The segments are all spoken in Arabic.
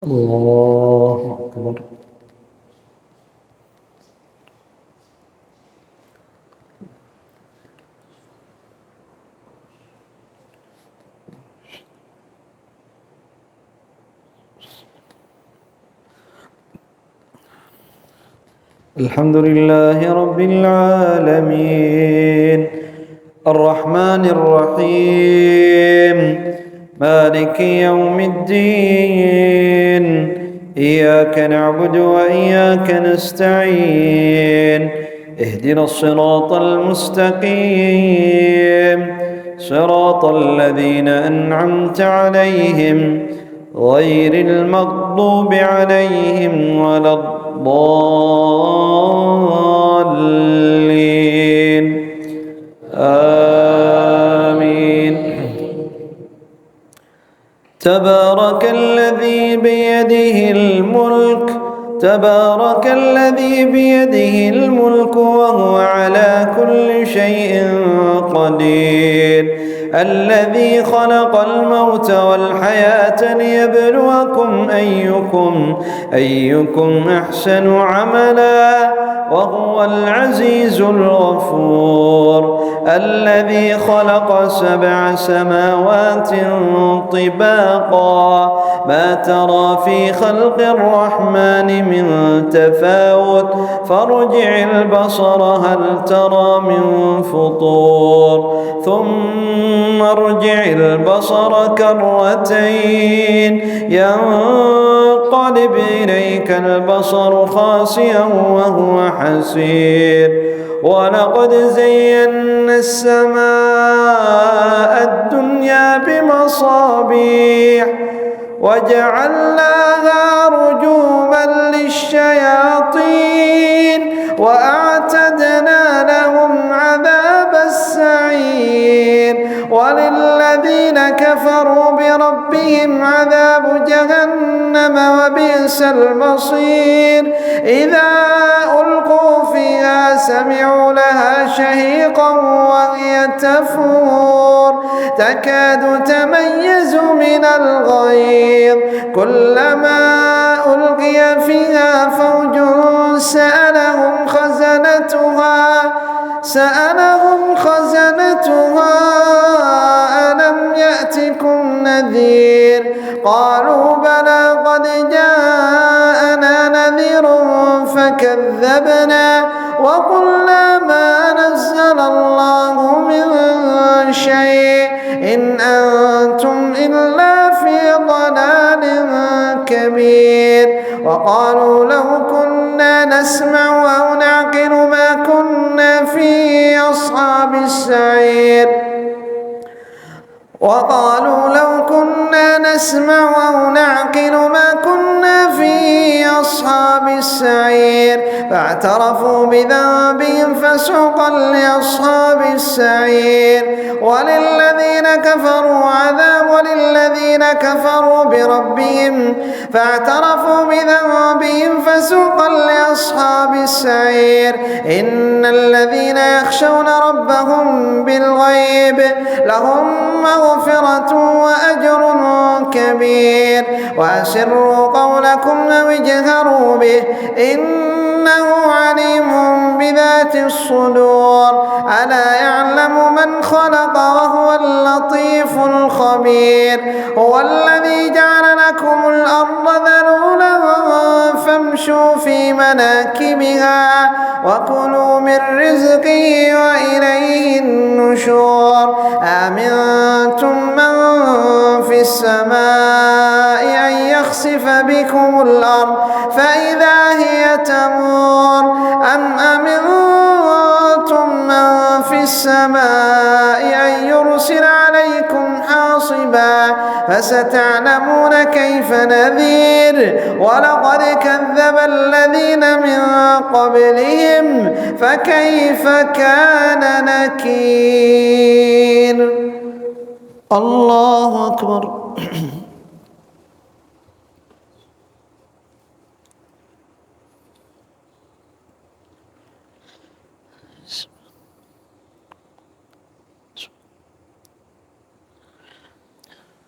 الله أكبر. الحمد لله رب العالمين الرحمن الرحيم مالك يوم الدين إياك نعبد وإياك نستعين اهدنا الصراط المستقيم صراط الذين أنعمت عليهم غير المغضوب عليهم ولا الضالين آمين. تبارك الذي بيده الملك وهو على كل شيء قدير الذي خلق الموت والحياة ليبلوكم أيكم أحسن عملا وهو العزيز الغفور الذي خلق 7 سماوات طباقا ما ترى في خلق الرحمن من تفاوت فارجع البصر هل ترى من فطور ثم ارجع البصر كرتين ينقلب إليك البصر خاسئا وهو حسير ولقد زينا السماء الدنيا بمصابيح وجعلناها رجوما للشياطين وأعتدنا لهم عذاب السعير وللذين كفروا بربهم عذاب جهنم وبئس المصير إذا ألقوا فيها سمعوا لها شهيقا وهي تفور تكاد تميز من الغيظ كلما ألقي فيها فوج سألهم خزنتها ألم يأتكم نذير قالوا بلى قد جاءنا نذير فكذبنا وقلنا ما نزل الله من شيء إن أنتم إلا في ضلال كبير وقالوا لو كنا نسمع أو نعقل ما كنا في أصحاب السعير وقالوا لو كنا نسمع أو نعقل ما كنا في أصحاب السعير فاعترفوا بذنبهم فسحقا لأصحاب السعير وللذين كفروا بربهم فاعترفوا بذنبهم فسحقا لأصحاب السعير إن الذين يخشون ربهم بالغيب لهم مغفرة وأجر كبير وأسروا قولكم أو اجهروا به إنه عليم بذات الصدور ألا يعلم من خلق وهو اللطيف الخبير هو الذي جعل لكم الأرض ذلولا فامشوا في مناكبها وكلوا من رزقه وإليه النشور أمنتم من في السماء أن يخسف بكم الأرض فإذا هي تمور أم أمنتم من في السماء أن يرسل عليكم حاصبا فستعلمون كيف نذير ولقد كذب الذين من قبلهم فكيف كان نكير. الله أكبر.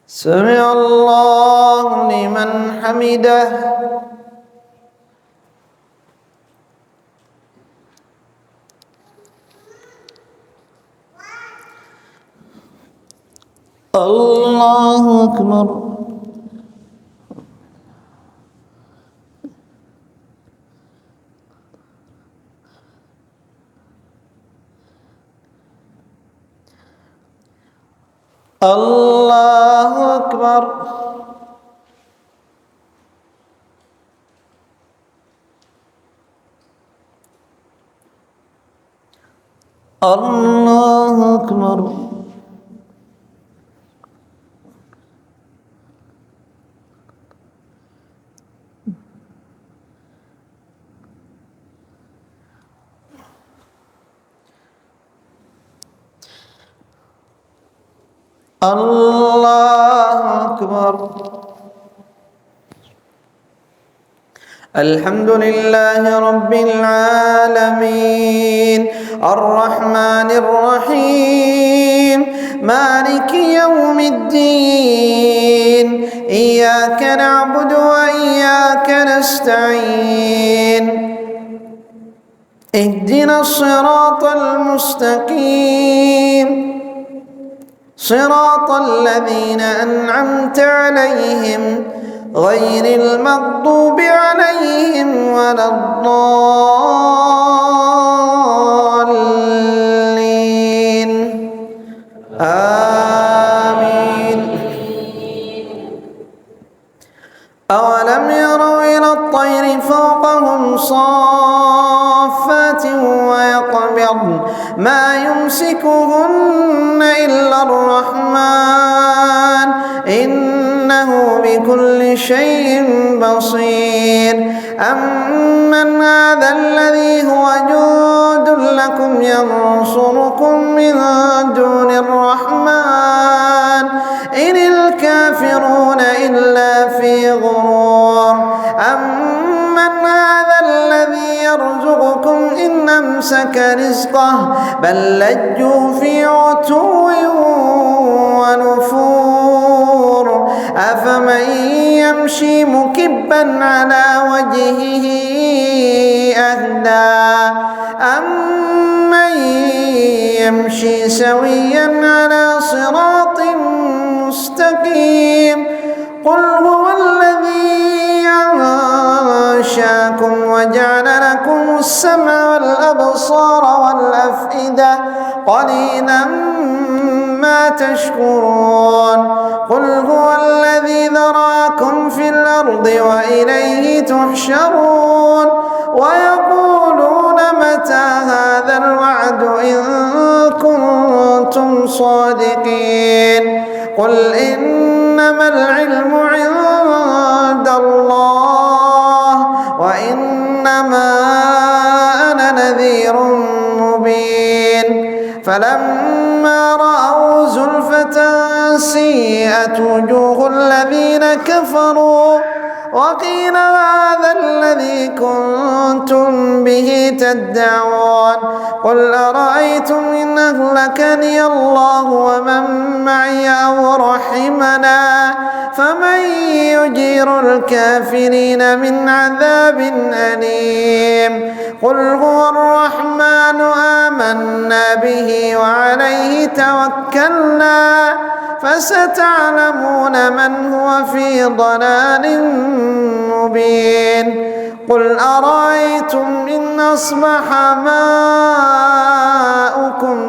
سمع الله لمن حمده. الله أكبر. الله أكبر. الله أكبر. الله أكبر. الحمد لله رب العالمين الرحمن الرحيم مالك يوم الدين إياك نعبد وإياك نستعين اهدنا الصراط المستقيم صراط الذين أنعمت عليهم غير المغضوب عليهم ولا الضالين آمين. أولم يروا إلى الطير فوقهم صافات ويقبضن ما يمسكهن إلا الرحمن إنه بكل شيء بصير. أمن هذا الذي هو جند لكم ينصركم من دون الرحمن إن الكافرون إلا في غرور. أمن هذا الذي يرزقكم إن أمسك رزقه بل لجوا في عتو ونفور. أفمن يمشي مكبا على وجهه أهدى أمن يمشي سويا على صراط مستقيم. قل هو الذي أنشاكم وجعل لكم السمع والأبصار والأفئدة قليلا ما تشكرون. قل هو الذي ذراكم في الأرض وإليه تحشرون. ويقولون متى هذا الوعد إن كنتم صادقين. قل إنما العلم عند الله وإنما أنا نذير مبين. فلما رأوا زلفة سيئت وجوه الذين كفروا وقيل هذا الذي كنتم به تدعون. قل أرأيتم إن أهلكني الله ومن معي أو رحمنا فمن يجير الكافرين من عذاب أليم. قل هو الرحمن آمنا به وعليه توكلنا فستعلمون من هو في ضلال مبين. قل أرأيتم إن أصبح ماؤكم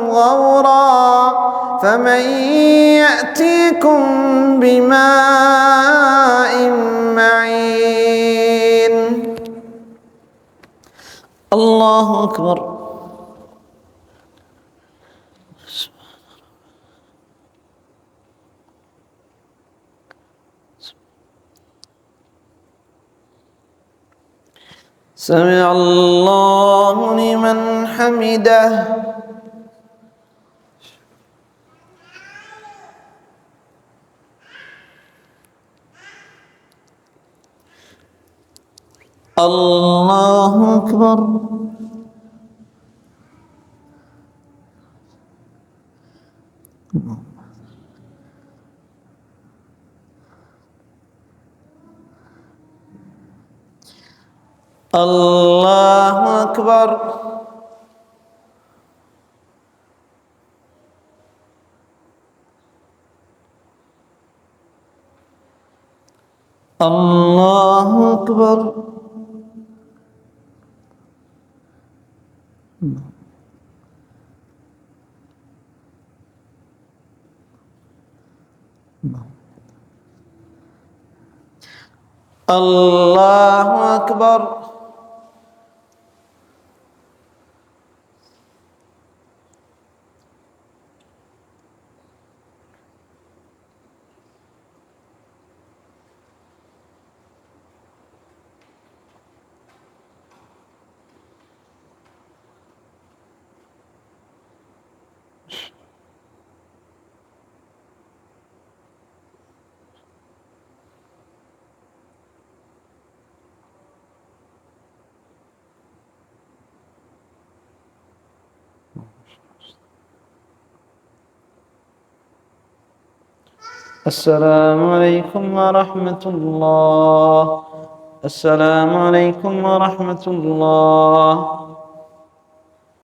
غورا فمن يأتيكم بماء معين. الله أكبر. سمع الله لمن حمده. الله أكبر. الله أكبر. الله أكبر. الله أكبر. السلام عليكم ورحمة الله. السلام عليكم ورحمة الله.